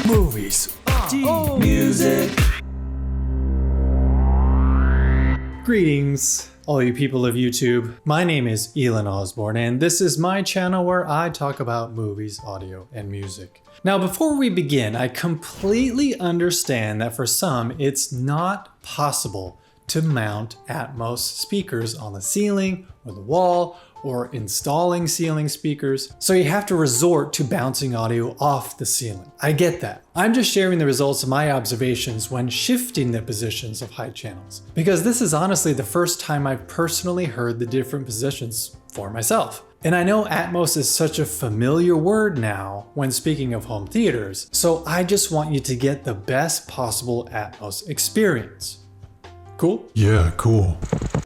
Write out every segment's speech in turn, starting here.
Movies. Music. Greetings, all you people of YouTube. My name is Elon Osborne, and this is my channel where I talk about movies, audio, and music. Now, before we begin, I completely understand that for some, it's not possible to mount Atmos speakers on the ceiling or the wall, or installing ceiling speakers, so you have to resort to bouncing audio off the ceiling. I get that. I'm just sharing the results of my observations when shifting the positions of height channels, because this is honestly the first time I've personally heard the different positions for myself. And I know Atmos is such a familiar word now when speaking of home theaters, so I just want you to get the best possible Atmos experience. Cool? Yeah, cool.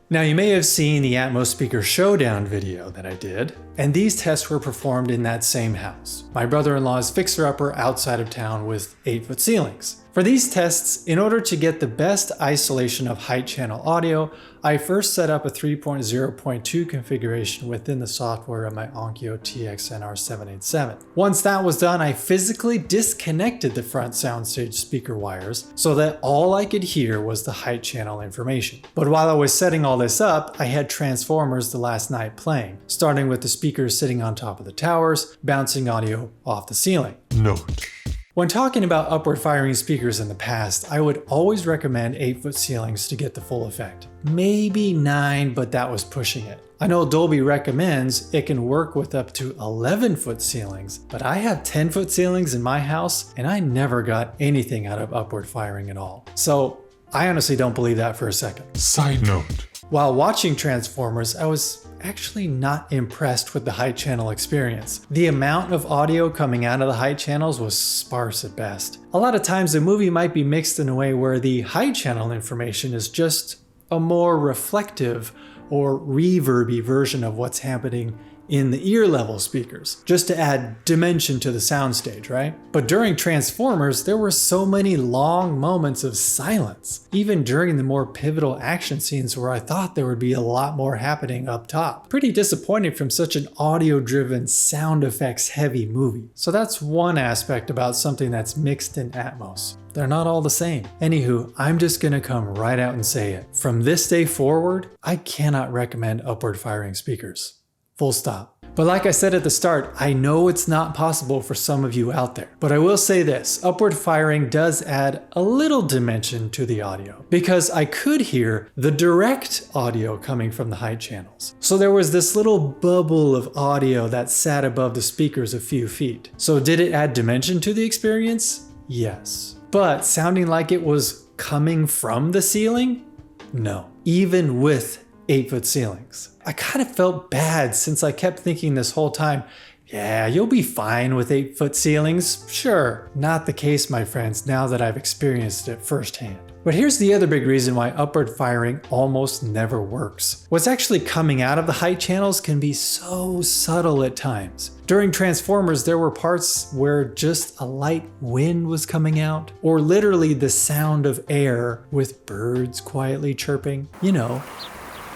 Now, you may have seen the Atmos Speaker Showdown video that I did, and these tests were performed in that same house. My brother-in-law's fixer-upper outside of town with 8-foot ceilings. For these tests, in order to get the best isolation of height channel audio, I first set up a 3.0.2 configuration within the software of my Onkyo TX-NR787. Once that was done, I physically disconnected the front soundstage speaker wires so that all I could hear was the height channel information. But while I was setting all this up, I had transformers the last night playing, starting with the speakers sitting on top of the towers, bouncing audio off the ceiling. Note. When talking about upward firing speakers in the past, I would always recommend 8-foot ceilings to get the full effect. Maybe 9, but that was pushing it. I know Dolby recommends it can work with up to 11-foot ceilings, but I have 10-foot ceilings in my house and I never got anything out of upward firing at all. So I honestly don't believe that for a second. Side note. While watching Transformers, I was actually not impressed with the height channel experience. The amount of audio coming out of the height channels was sparse at best. A lot of times the movie might be mixed in a way where the height channel information is just a more reflective or reverby version of what's happening in the ear level speakers, just to add dimension to the soundstage, right? But during Transformers, there were so many long moments of silence, even during the more pivotal action scenes where I thought there would be a lot more happening up top. Pretty disappointing from such an audio-driven, sound effects heavy movie. So that's one aspect about something that's mixed in Atmos. They're not all the same. Anywho, I'm just gonna come right out and say it. From this day forward, I cannot recommend upward firing speakers. Full stop. But like I said at the start, I know it's not possible for some of you out there. But I will say this, upward firing does add a little dimension to the audio, because I could hear the direct audio coming from the height channels. So there was this little bubble of audio that sat above the speakers a few feet. So did it add dimension to the experience? Yes. But sounding like it was coming from the ceiling? No. Even with 8-foot ceilings. I kind of felt bad since I kept thinking this whole time, yeah, you'll be fine with 8-foot ceilings. Sure. Not the case, my friends, now that I've experienced it firsthand. But here's the other big reason why upward firing almost never works. What's actually coming out of the height channels can be so subtle at times. During Transformers, there were parts where just a light wind was coming out, or literally the sound of air with birds quietly chirping. You know,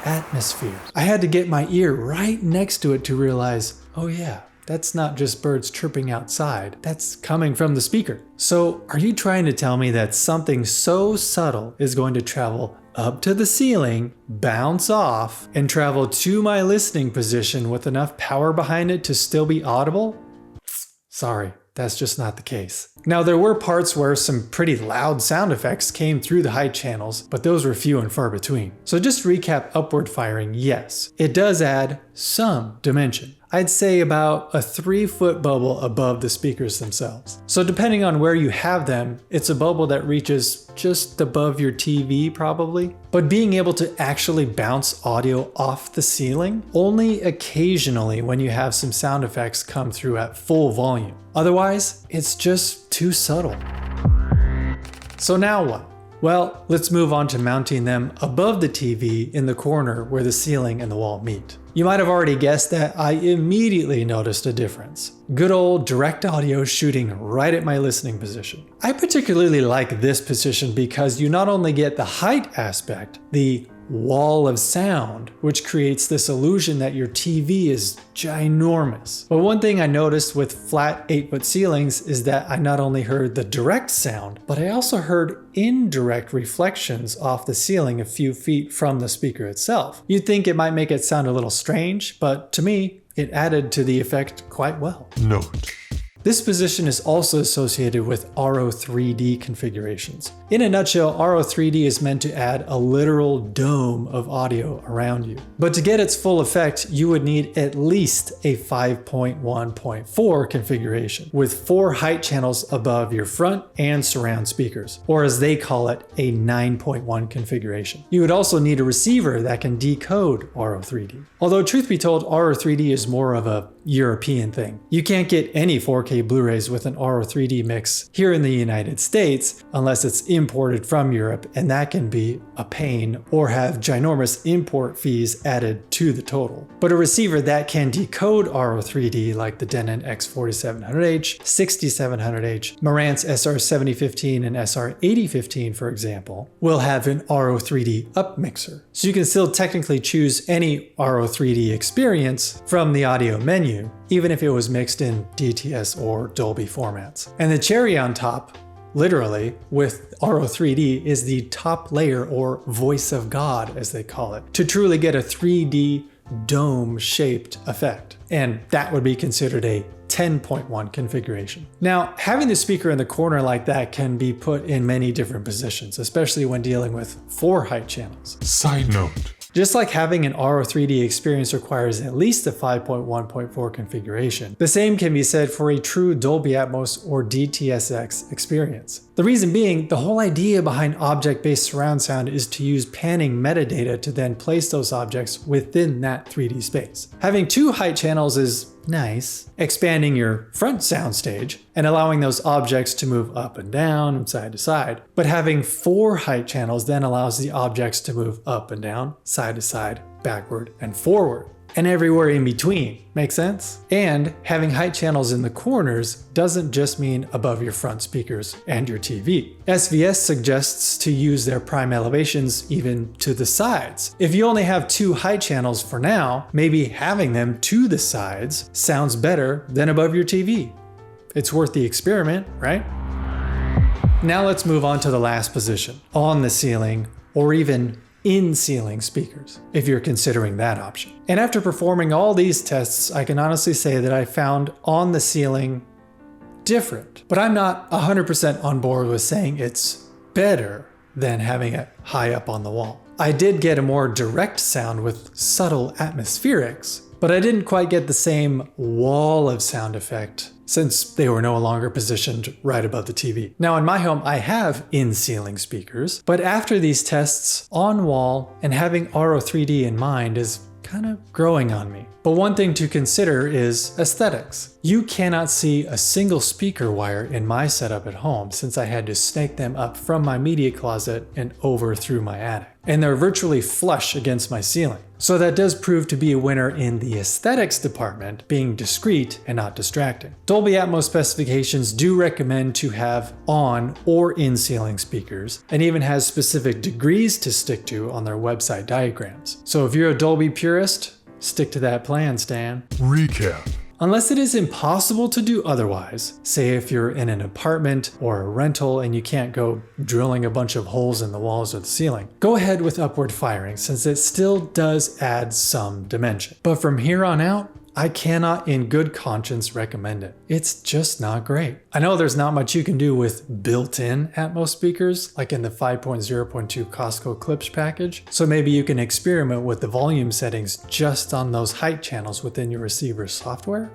atmosphere. I had to get my ear right next to it to realize, oh yeah, that's not just birds chirping outside, that's coming from the speaker. So are you trying to tell me that something so subtle is going to travel up to the ceiling, bounce off, and travel to my listening position with enough power behind it to still be audible? Sorry. That's just not the case. Now, there were parts where some pretty loud sound effects came through the height channels, but those were few and far between. So just to recap upward firing, yes, it does add some dimension. I'd say about a 3-foot bubble above the speakers themselves. So depending on where you have them, it's a bubble that reaches just above your TV probably. But being able to actually bounce audio off the ceiling, only occasionally when you have some sound effects come through at full volume. Otherwise, it's just too subtle. So now what? Well, let's move on to mounting them above the TV in the corner where the ceiling and the wall meet. You might have already guessed that I immediately noticed a difference. Good old direct audio shooting right at my listening position. I particularly like this position because you not only get the height aspect, the wall of sound, which creates this illusion that your TV is ginormous. But one thing I noticed with flat 8-foot ceilings is that I not only heard the direct sound, but I also heard indirect reflections off the ceiling a few feet from the speaker itself. You'd think it might make it sound a little strange, but to me, it added to the effect quite well. Note: this position is also associated with RO3D configurations. In a nutshell, RO3D is meant to add a literal dome of audio around you. But to get its full effect, you would need at least a 5.1.4 configuration, with 4 height channels above your front and surround speakers, or as they call it, a 9.1 configuration. You would also need a receiver that can decode RO3D. Although truth be told, RO3D is more of a European thing. You can't get any 4K Blu-rays with an RO3D mix here in the United States unless it's imported from Europe, and that can be a pain or have ginormous import fees added to the total. But a receiver that can decode RO3D like the Denon X4700H, 6700H, Marantz SR7015 and SR8015 for example, will have an RO3D upmixer. So you can still technically choose any RO3D experience from the audio menu, even if it was mixed in DTS or Dolby formats. And the cherry on top, literally, with RO3D is the top layer, or voice of God as they call it, to truly get a 3D dome-shaped effect. And that would be considered a 10.1 configuration. Now, having the speaker in the corner like that can be put in many different positions, especially when dealing with 4 height channels. Side note: just like having an RO3D experience requires at least a 5.1.4 configuration, the same can be said for a true Dolby Atmos or DTS:X experience. The reason being, the whole idea behind object-based surround sound is to use panning metadata to then place those objects within that 3D space. Having 2 height channels is nice, expanding your front soundstage and allowing those objects to move up and down and side to side. But having 4 height channels then allows the objects to move up and down, side to side, backward and forward, and everywhere in between. Make sense? And having height channels in the corners doesn't just mean above your front speakers and your TV. SVS suggests to use their prime elevations even to the sides. If you only have 2 height channels for now, maybe having them to the sides sounds better than above your TV. It's worth the experiment, right? Now let's move on to the last position, on the ceiling, or even in-ceiling speakers, if you're considering that option. And after performing all these tests, I can honestly say that I found on the ceiling different. But I'm not 100% on board with saying it's better than having it high up on the wall. I did get a more direct sound with subtle atmospherics, but I didn't quite get the same wall of sound effect since they were no longer positioned right above the TV. Now in my home, I have in-ceiling speakers, but after these tests, on wall and having RO3D in mind is kind of growing on me. But one thing to consider is aesthetics. You cannot see a single speaker wire in my setup at home since I had to snake them up from my media closet and over through my attic. And they're virtually flush against my ceiling. So that does prove to be a winner in the aesthetics department, being discreet and not distracting. Dolby Atmos specifications do recommend to have on or in-ceiling speakers, and even has specific degrees to stick to on their website diagrams. So if you're a Dolby purist, stick to that plan, Stan. Recap: unless it is impossible to do otherwise, say if you're in an apartment or a rental and you can't go drilling a bunch of holes in the walls or the ceiling, go ahead with upward firing since it still does add some dimension. But from here on out, I cannot in good conscience recommend it. It's just not great. I know there's not much you can do with built-in Atmos speakers, like in the 5.0.2 Costco Klipsch package, so maybe you can experiment with the volume settings just on those height channels within your receiver's software.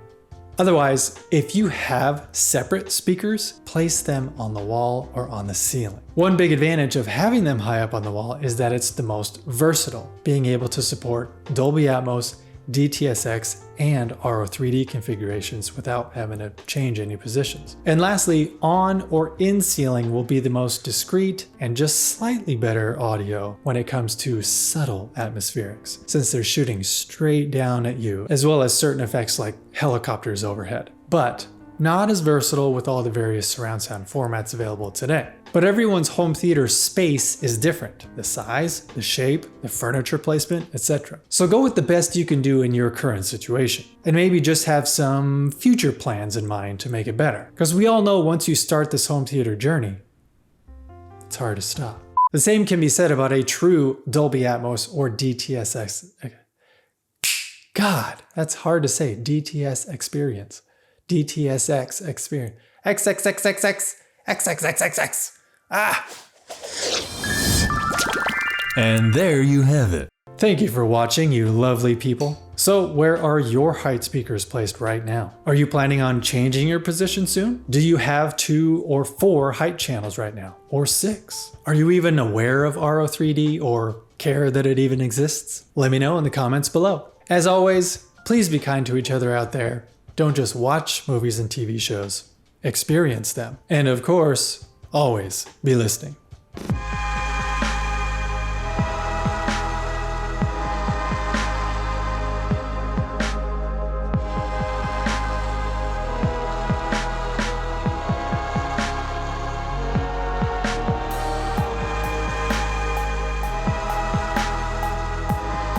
Otherwise, if you have separate speakers, place them on the wall or on the ceiling. One big advantage of having them high up on the wall is that it's the most versatile, being able to support Dolby Atmos, DTS:X, and RO3D configurations without having to change any positions. And lastly, on or in ceiling will be the most discreet and just slightly better audio when it comes to subtle atmospherics, since they're shooting straight down at you, as well as certain effects like helicopters overhead. But not as versatile with all the various surround sound formats available today. But everyone's home theater space is different. The size, the shape, the furniture placement, etc. So go with the best you can do in your current situation. And maybe just have some future plans in mind to make it better. Because we all know once you start this home theater journey, it's hard to stop. The same can be said about a true Dolby Atmos or DTSX. God, that's hard to say. DTS experience. DTSX experience. XXXXX. XXXXX. Ah! And there you have it. Thank you for watching, you lovely people. So where are your height speakers placed right now? Are you planning on changing your position soon? Do you have 2 or 4 height channels right now? Or 6? Are you even aware of RO3D or care that it even exists? Let me know in the comments below. As always, please be kind to each other out there. Don't just watch movies and TV shows. Experience them. And of course, always be listening.